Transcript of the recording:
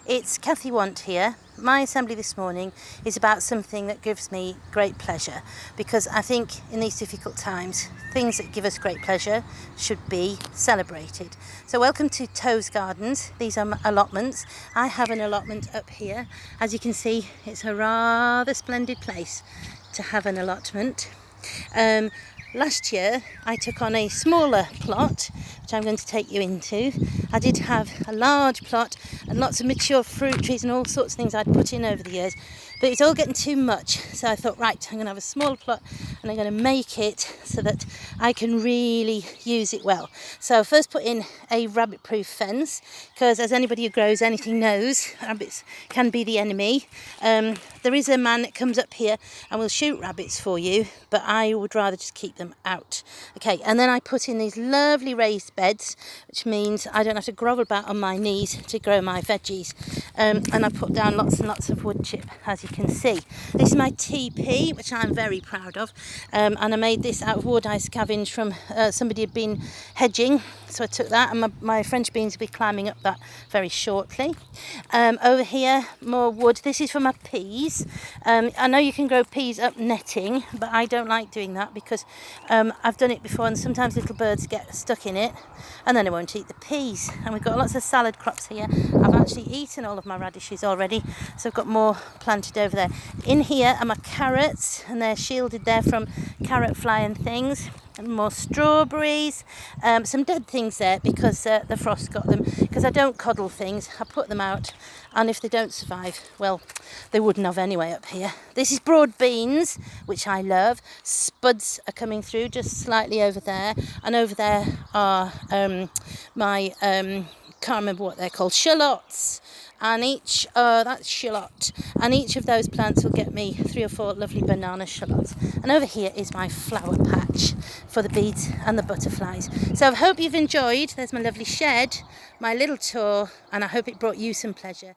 It's Cathy Want here. My assembly this morning is about something that gives me great pleasure, because I think in these difficult times things that give us great pleasure should be celebrated. So welcome to Toe's Gardens. These are my allotments. I have an allotment up here. As you can see, it's a rather splendid place to have an allotment. Last year I took on a smaller plot, which I'm going to take you into. I did have a large plot and lots of mature fruit trees and all sorts of things I'd put in over the years, but it's all getting too much. So I thought, right, I'm going to have a small plot and I'm going to make it so that I can really use it well. So first put in a rabbit-proof fence, because as anybody who grows anything knows, rabbits can be the enemy. There is a man that comes up here and will shoot rabbits for you, but I would rather just keep them out. Okay, and then I put in these lovely raised beds, which means I don't have to grovel about on my knees to grow my veggies. And I put down lots and lots of wood chip, as you can see. This is my TP, which I'm very proud of, and I made this out of wood I scavenged from somebody who'd been hedging, so I took that, and my French beans will be climbing up that very shortly. Over here, more wood. This is for my peas. I know you can grow peas up netting, but I don't like doing that because I've done it before and sometimes little birds get stuck in it and then they won't eat the peas. And we've got lots of salad crops here. I've actually eaten all of my radishes already, so I've got more planted over there. In here are my carrots, and they're shielded there from carrot fly and things. And more strawberries, some dead things there because the frost got them, because I don't coddle things, I put them out, and if they don't survive, well, they wouldn't have anyway up here. This is broad beans, which I love. Spuds are coming through just slightly over there, and over there are my can't remember what they're called, shallots, and that's shallot, and each of those plants will get me 3 or 4 lovely banana shallots. And over here is my flower patch for the bees and the butterflies. So I hope you've enjoyed. There's my lovely shed, my little tour, and I hope it brought you some pleasure.